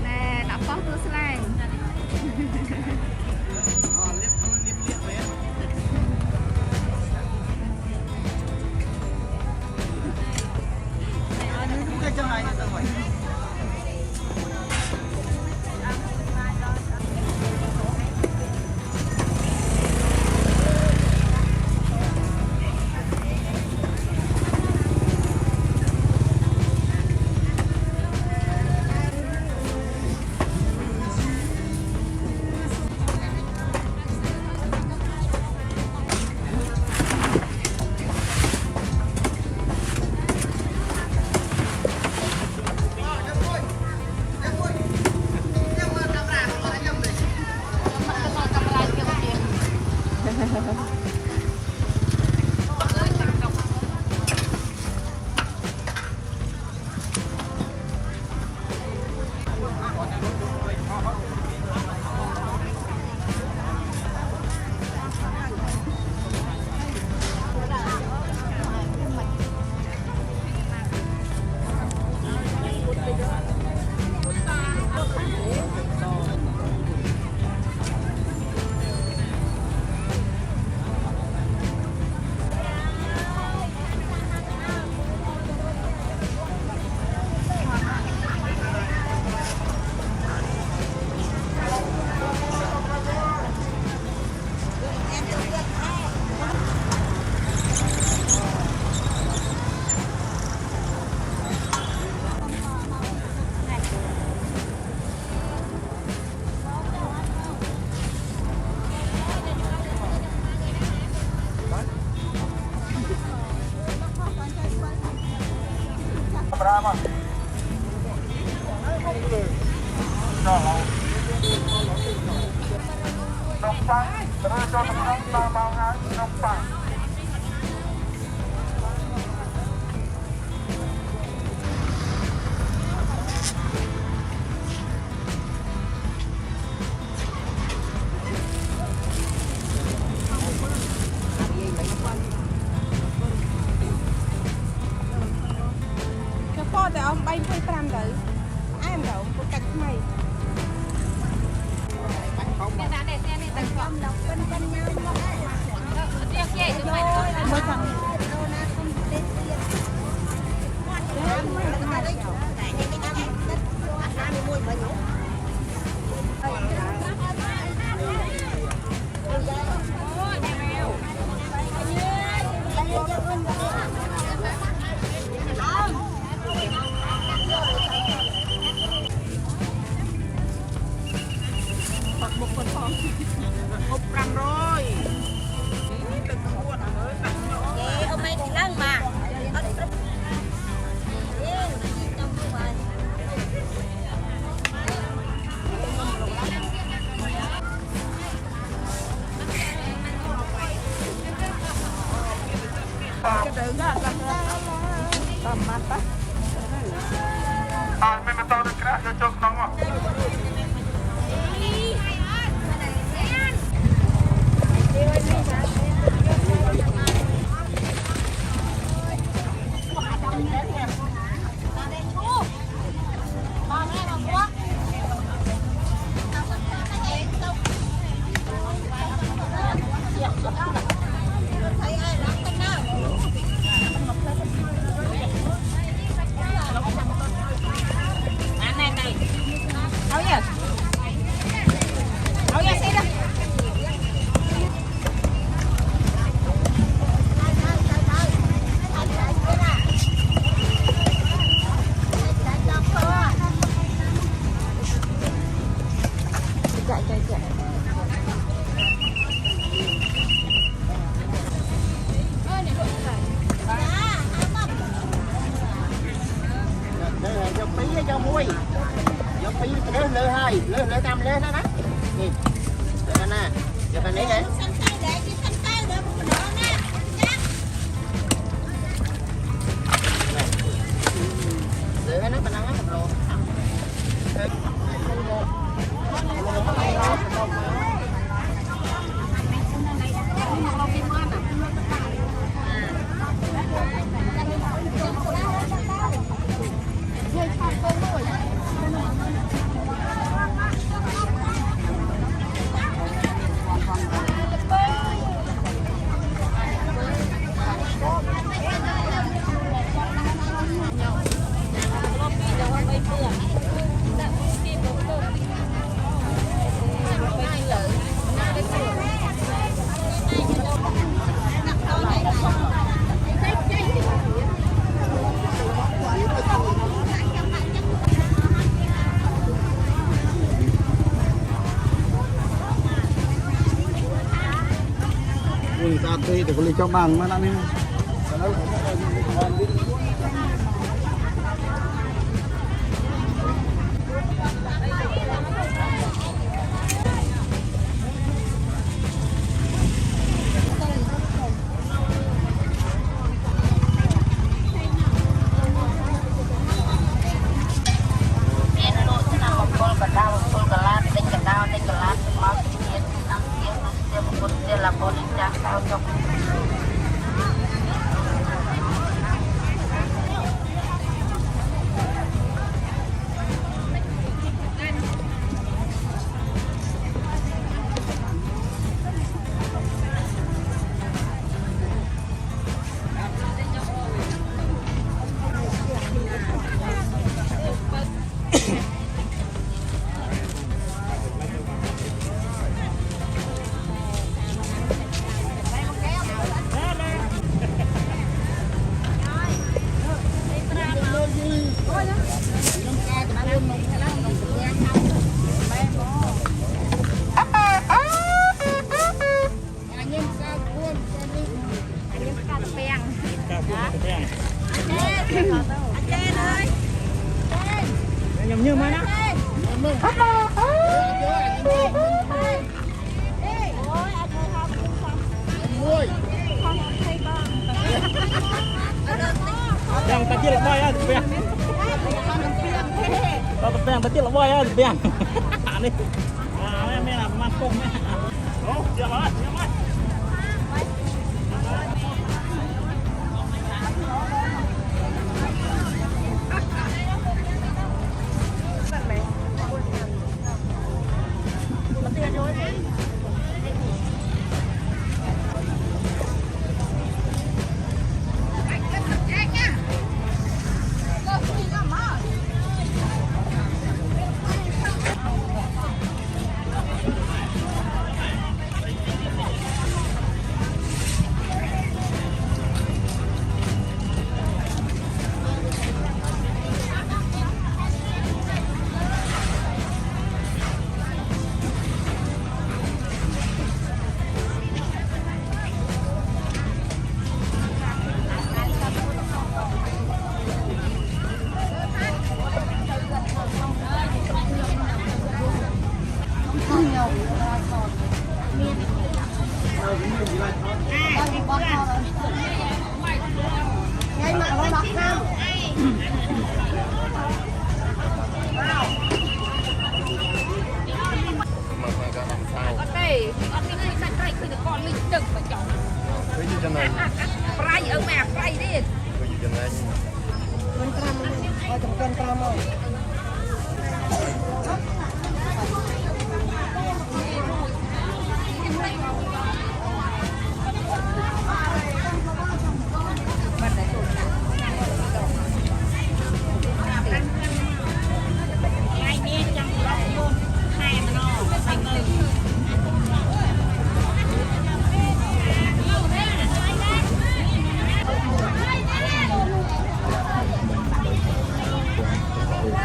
nè đã có tôi slide Brava. Nông Phang, terus cho teman-teman bangungan Nông Phang. để ông bay phơi tram rồi ai em đâu có cách mày đã để xe này tặng con lộc bên nhau tiếc ghê chứ mày mới thằng một phần phòng một trăm rồi hôm nay thì lăng mà cái đường đó tầm mặt á mình bắt đầu được cái cho chốt nóng không? lơ hai lơ tam lơ đó đó nè giờ bạn lấy đấy lơ nó bạn ăn hết rồi thì để có lý cho bằng mà anh em nhầm như mấy á yang kecil boy ya, biang. Kalau biang kecil boy ya, biang. Nih, nah, ini mampung nih. Oh, jalan, jalan. Thank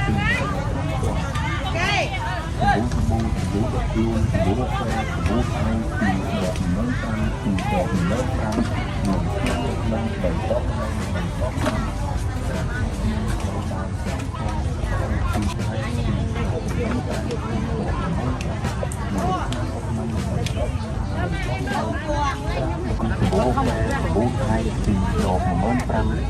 you. 2ដប15000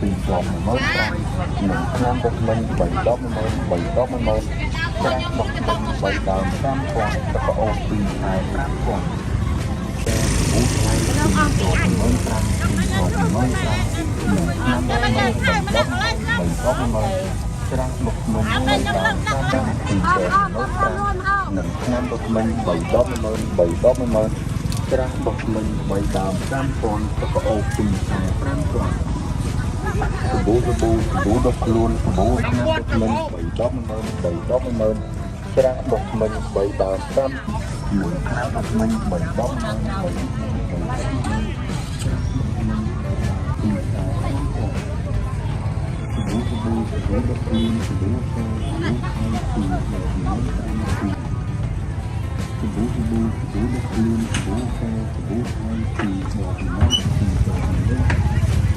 2ដប15000និងឆ្នាំបុកមិញ3ដប10000 3ដប10000ច្រាសបុកមិញ3ដើម3000ទឹកប្អូន2ខែ5000អូខែ2ដប15000 2ដប15000និងឆ្នាំបុកមិញ3ដប10000ច្រាសបុកមិញ3ដើម3000 2ដប15000និងឆ្នាំបុកមិញ3ដប10000 3ដប10000ច្រាសបុកមិញ3ដើម3000ទឹកប្អូន2ខែ5000សាប៊ូដុសខ្លួនសាប៊ូឆ្នាំបុកមិញ3ដប10000 3ដប10000ច្រាសបុកមិញ3ដើម30មួយឆ្នាំបុកមិញ3ដប10000 សាប៊ូដុសខ្លួនសាប៊ូខែ2ដប10000 សាប៊ូខែ2ដប10000 សាប៊ូដុសខ្លួនសាប៊ូខែ2ដ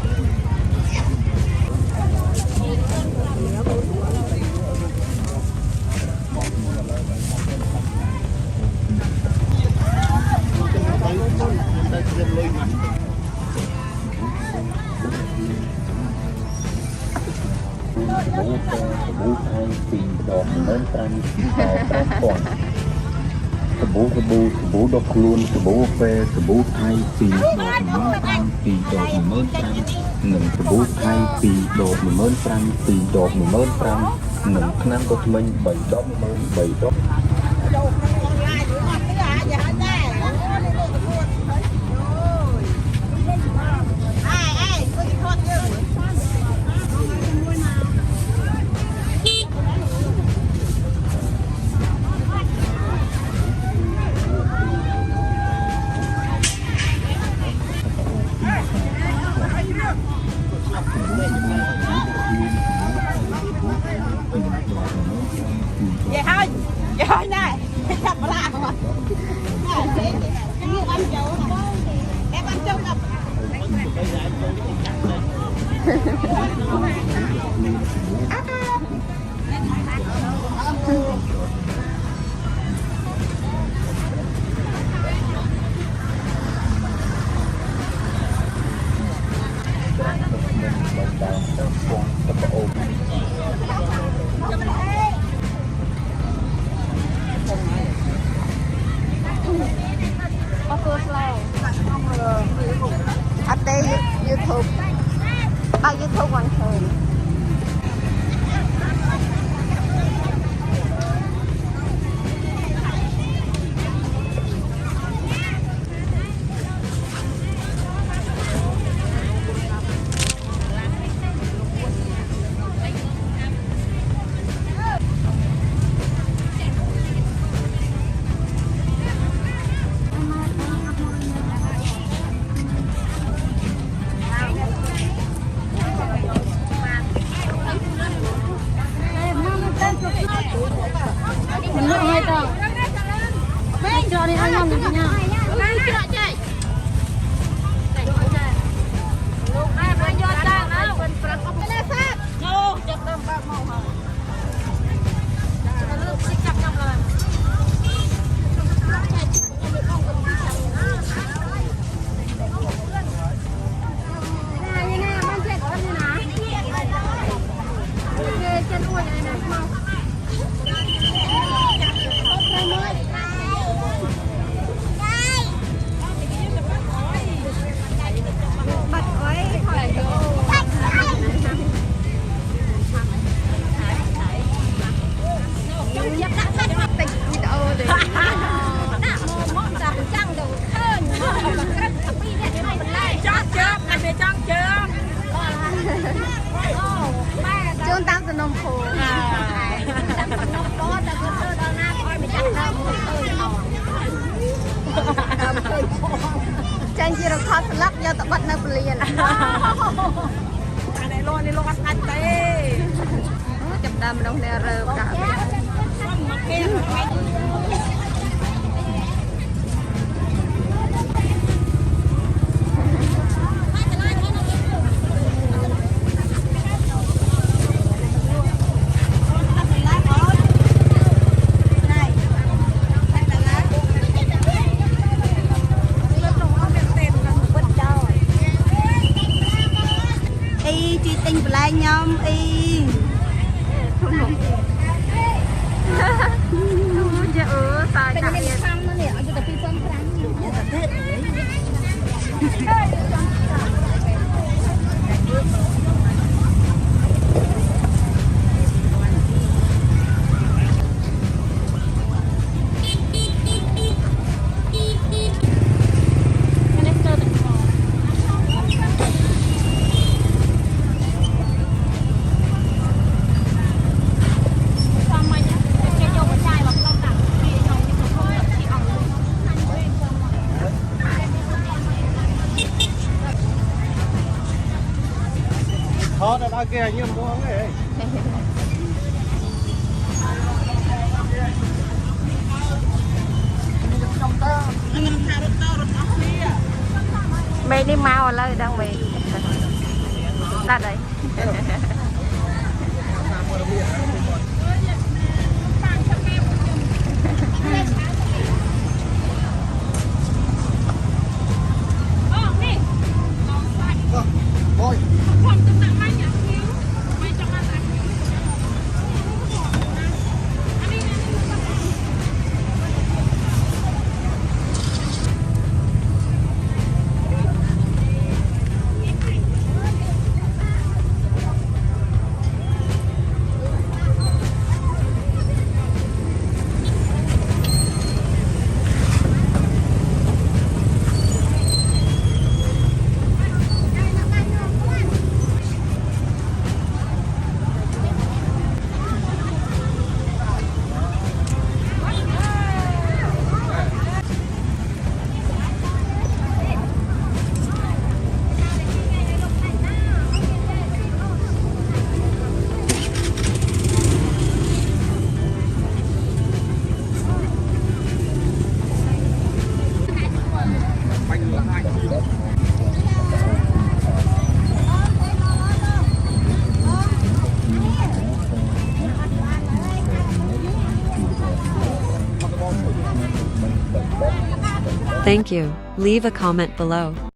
ប10000 សាប៊ូខែ2ដប15000សាប៊ូដុសខ្លួនសាប៊ូពេលសាប៊ូខែ2ដប15000 2ដប15000និងសាប៊ូខែ2ដប15000 2ដប15000និងថ្នាំដុសធ្មេញ3ដប10000 3ដបYouTube បើ YouTube មិនឃើញ ចាញ់ជារកថតស្លឹកយកទៅបិទនៅពលានអានេះលោកអត់ស្ងាត់ទេចាប់ដើមម្ដងនេះរើបដាក់ y truy tinh bờ lai nhom y Dạ sao bên chẳng bên biết. xăm nó nè ở chỗ phi phân khăn Thôi đã kia như mua cái Mày đi mau lên đang mày. Ra đây. Thank you. Leave a comment below.